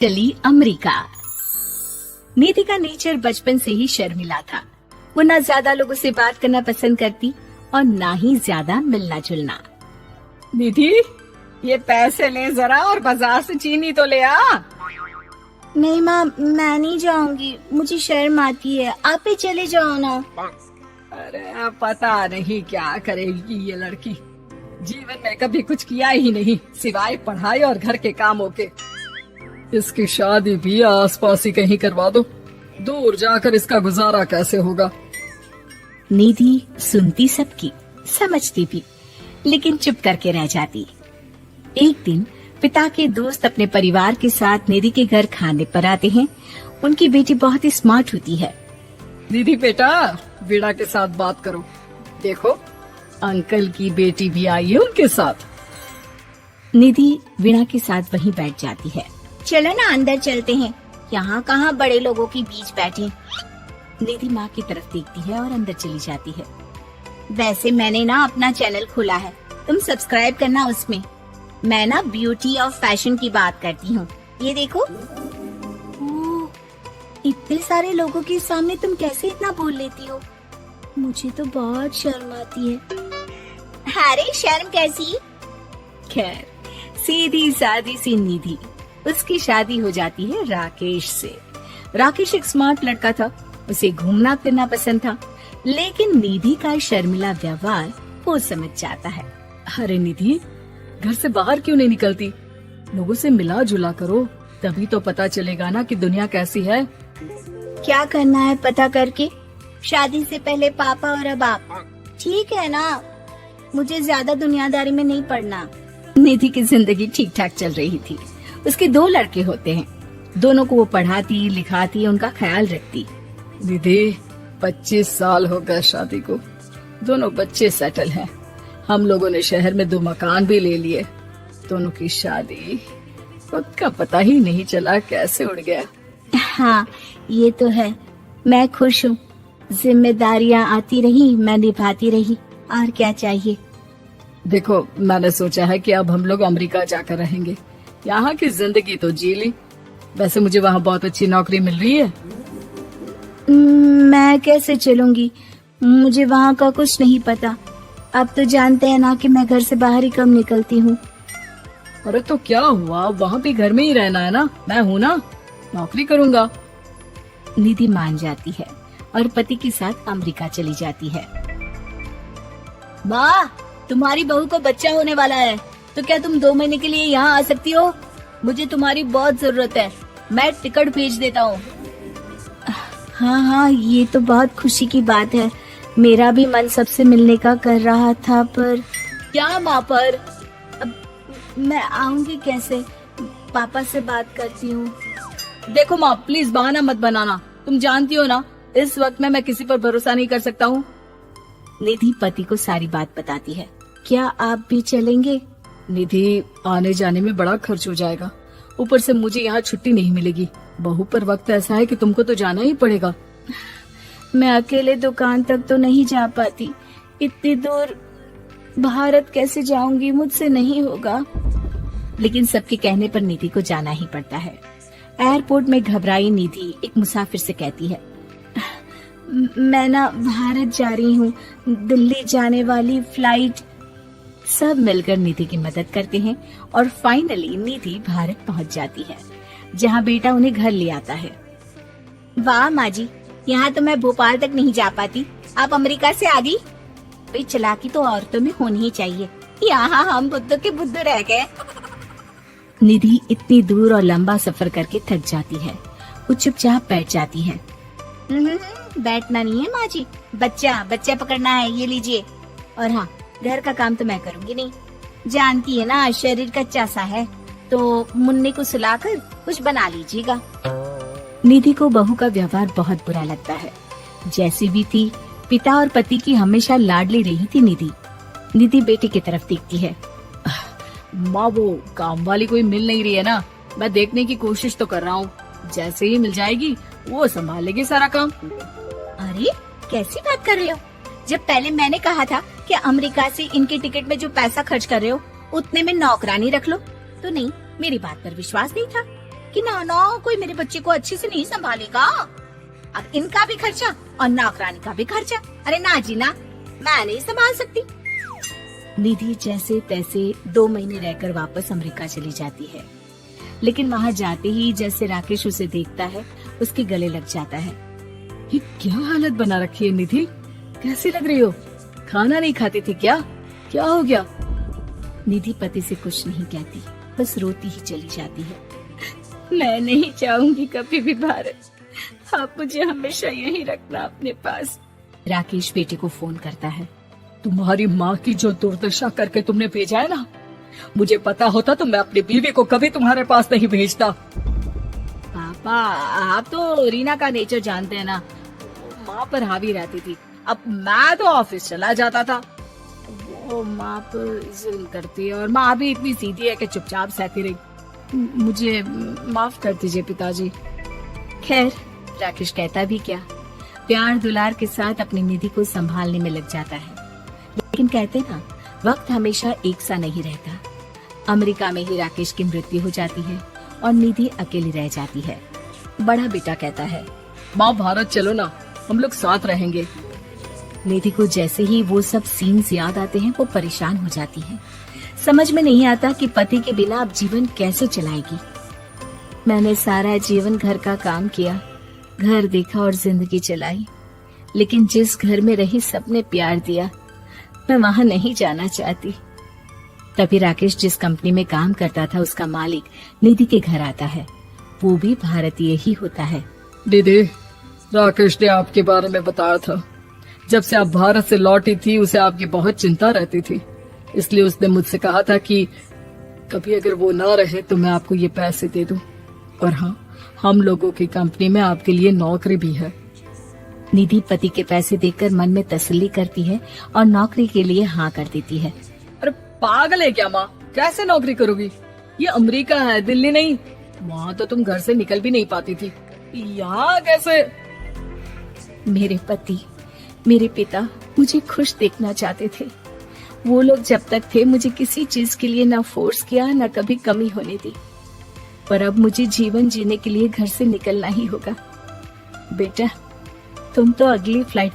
चली अमेरिका। निधि का नेचर बचपन से ही शर्मिला था। वो ना ज्यादा लोगों से बात करना पसंद करती और ना ही ज्यादा मिलना जुलना। निधि, ये पैसे ले जरा और बाजार से चीनी तो ले आ। नहीं माँ, मैं नहीं जाऊंगी, मुझे शर्म आती है, आप ही चले जाओ ना। अरे पता नहीं क्या करेगी ये लड़की। जीवन में कभी कुछ किया ही नहीं सिवाय पढ़ाई और घर के कामों के। इसकी शादी भी आसपास ही कहीं करवा दो, दूर जाकर इसका गुजारा कैसे होगा। निधि सुनती सबकी, समझती भी, लेकिन चुप करके रह जाती। एक दिन पिता के दोस्त अपने परिवार के साथ निधि के घर खाने पर आते हैं। उनकी बेटी बहुत ही स्मार्ट होती है। निधि बेटा, वीणा के साथ बात करो। देखो, अंकल की बेटी भी आई है उनके साथ। निधि वीणा के साथ वहीं बैठ जाती है। चलो ना अंदर चलते हैं, यहाँ कहाँ बड़े लोगों के बीच बैठे। निधि माँ की तरफ देखती है और अंदर चली जाती है। वैसे मैंने ना अपना चैनल खोला है, तुम सब्सक्राइब करना उसमें। मैं ना ब्यूटी और फैशन की बात करती हूँ। ये देखो। ओह, इतने सारे लोगों के सामने तुम कैसे इतना बोल लेती हो? मुझे तो बहुत शर्म आती है। अरे शर्म कैसी? खैर, सीधी सादी सी निधि। उसकी शादी हो जाती है राकेश से। राकेश एक स्मार्ट लड़का था, उसे घूमना फिरना पसंद था, लेकिन निधि का शर्मिला व्यवहार वो समझ जाता है। अरे निधि, घर से बाहर क्यों नहीं निकलती? लोगों से मिला जुला करो, तभी तो पता चलेगा ना कि दुनिया कैसी है। क्या करना है पता करके? शादी से पहले पापा और अब आप। ठीक है ना, मुझे ज्यादा दुनियादारी में नहीं पड़ना। निधि की जिंदगी ठीक ठाक चल रही थी। उसके 2 लड़के होते हैं, दोनों को वो पढ़ाती लिखाती, उनका ख्याल रखती। निधि, 25 साल हो गए शादी को, दोनों बच्चे सेटल हैं। हम लोगों ने शहर में 2 मकान भी ले लिए। दोनों की शादी खुद का पता ही नहीं चला कैसे उड़ गया। हाँ, ये तो है। मैं खुश हूँ, जिम्मेदारियाँ आती रही, मैं निभाती रही, और क्या चाहिए। देखो, मैंने सोचा है कि अब हम लोग अमेरिका जाकर रहेंगे। यहाँ की जिंदगी तो जी ली। वैसे मुझे वहाँ बहुत अच्छी नौकरी मिल रही है। मैं कैसे चलूंगी? मुझे वहाँ का कुछ नहीं पता। अब तो जानते हैं ना कि मैं घर से बाहर ही कम निकलती हूँ। अरे तो क्या हुआ, वहाँ भी घर में ही रहना है ना, मैं हूँ ना, नौकरी करूँगा। निधि मान जाती है और पति के साथ अमेरिका चली जाती है। माँ, तुम्हारी बहू को बच्चा होने वाला है, तो क्या तुम 2 महीने के लिए यहाँ आ सकती हो? मुझे तुम्हारी बहुत जरूरत है, मैं टिकट भेज देता हूँ। हाँ हाँ, ये तो बहुत खुशी की बात है। मेरा भी मन सबसे मिलने का कर रहा था, पर क्या माँ पर? अब मैं आऊंगी कैसे? पापा से बात करती हूँ। देखो माँ, प्लीज बहाना मत बनाना। तुम जानती हो ना, इस वक्त में मैं किसी पर भरोसा नहीं कर सकता हूँ। निधि पति को सारी बात बताती है। क्या आप भी चलेंगे? निधि, आने जाने में बड़ा खर्च हो जाएगा, ऊपर से मुझे यहाँ छुट्टी नहीं मिलेगी। बहू पर वक्त ऐसा है कि तुमको तो जाना ही पड़ेगा। मैं अकेले दुकान तक तो नहीं जा पाती, इतनी दूर भारत कैसे जाऊंगी? मुझसे नहीं होगा। लेकिन सबके कहने पर निधि को जाना ही पड़ता है। एयरपोर्ट में घबराई निधि एक मुसाफिर से कहती है, मैं ना भारत जा रही हूँ, दिल्ली जाने वाली फ्लाइट। सब मिलकर निधि की मदद करते हैं और फाइनली निधि भारत पहुँच जाती है, जहाँ बेटा उन्हें घर ले आता है। वाह माँ जी, यहाँ तो मैं भोपाल तक नहीं जा पाती, आप अमेरिका से आ गई। भाई, चालाकी तो औरतों में होनी ही चाहिए। यहाँ हम बुद्धू के बुद्धू रह गए। निधि इतनी दूर और लंबा सफर करके थक जाती है। वो चुपचाप बैठ जाती है। बैठना नहीं है माँ जी, बच्चा पकड़ना है, ये लीजिए। और हाँ, घर का काम तो मैं करूँगी नहीं, जानती है ना शरीर कच्चा सा है, तो मुन्ने को सुलाकर कुछ बना लीजिएगा। निधि को बहू का व्यवहार बहुत बुरा लगता है। जैसी भी थी, पिता और पति की हमेशा लाडली रही थी निधि। निधि बेटी की तरफ देखती है। माँ, वो काम वाली कोई मिल नहीं रही है ना, मैं देखने की कोशिश तो कर रहा हूँ। जैसे ही मिल जाएगी वो संभाल लेगी सारा काम। अरे कैसी बात कर रहे हो? जब पहले मैंने कहा था कि अमेरिका से इनके टिकट में जो पैसा खर्च कर रहे हो उतने में नौकरानी रख लो, तो नहीं, मेरी बात पर विश्वास नहीं था। कि ना कोई मेरे बच्चे को अच्छे से नहीं संभालेगा। अब इनका भी खर्चा और नौकरानी का भी खर्चा। अरे ना जी ना, मैं नहीं संभाल सकती। निधि जैसे तैसे 2 महीने रहकर वापस अमेरिका चली जाती है, लेकिन वहाँ जाते ही जैसे राकेश उसे देखता है उसके गले लग जाता है। ये क्या हालत बना रखी है निधि, कैसी लग रही हो? खाना नहीं खाती थी क्या? क्या हो गया? निधि पति से कुछ नहीं कहती, बस रोती ही चली जाती है। मैं नहीं चाहूंगी कभी भी भारत, आप मुझे हमेशा यहीं रखना अपने पास। राकेश बेटे को फोन करता है। तुम्हारी माँ की जो दुर्दशा करके तुमने भेजा है ना, मुझे पता होता तो मैं अपनी बीवी को कभी तुम्हारे पास नहीं भेजता। पापा, आप तो रीना का नेचर जानते हैं ना, माँ पर हावी रहती थी। अब मैं तो ऑफिस चला जाता था, वो माँ पर जुल्म करती है और माँ भी इतनी सीधी है कि चुपचाप सहती रही। मुझे माफ कर दीजिए पिताजी। खैर, राकेश कहता भी क्या, प्यार दुलार के साथ अपनी निधि को संभालने में लग जाता है। लेकिन कहते ना, वक्त हमेशा एक सा नहीं रहता। अमेरिका में ही राकेश की मृत्यु हो जाती है और निधि अकेली रह जाती है। बड़ा बेटा कहता है, माँ भारत चलो ना, हम लोग साथ रहेंगे। निधि को जैसे ही वो सब सीन्स याद आते हैं वो परेशान हो जाती है। समझ में नहीं आता कि पति के बिना अब जीवन कैसे चलाएगी। मैंने सारा जीवन घर का काम किया, घर देखा और जिंदगी चलाई, लेकिन जिस घर में रही सबने प्यार दिया, मैं वहां नहीं जाना चाहती। तभी राकेश जिस कंपनी में काम करता था उसका मालिक निधि के घर आता है। वो भी भारतीय ही होता है। दीदी, राकेश ने आपके बारे में बताया था। जब से आप भारत से लौटी थी उसे आपकी बहुत चिंता रहती थी, इसलिए उसने मुझसे कहा था कि कभी अगर वो ना रहे तो मैं आपको ये पैसे दे दूं। और हाँ, हम लोगों की कंपनी में आपके लिए नौकरी भी है। निधि पति के पैसे देकर मन में तसल्ली करती है और नौकरी के लिए हाँ कर देती है। अरे पागल है क्या माँ, कैसे नौकरी करोगी? ये अमेरिका है, दिल्ली नहीं। वहाँ तो तुम घर से निकल भी नहीं पाती थी, यहाँ कैसे? मेरे पति, मेरे पिता मुझे खुश देखना चाहते थे। वो लोग जब तक थे मुझे किसी चीज के लिए ना फोर्स किया, ना कभी कमी होने दी। पर अब मुझे जीवन जीने के लिए घर से निकलना ही होगा। बेटा, तुम तो अगली फ्लाइट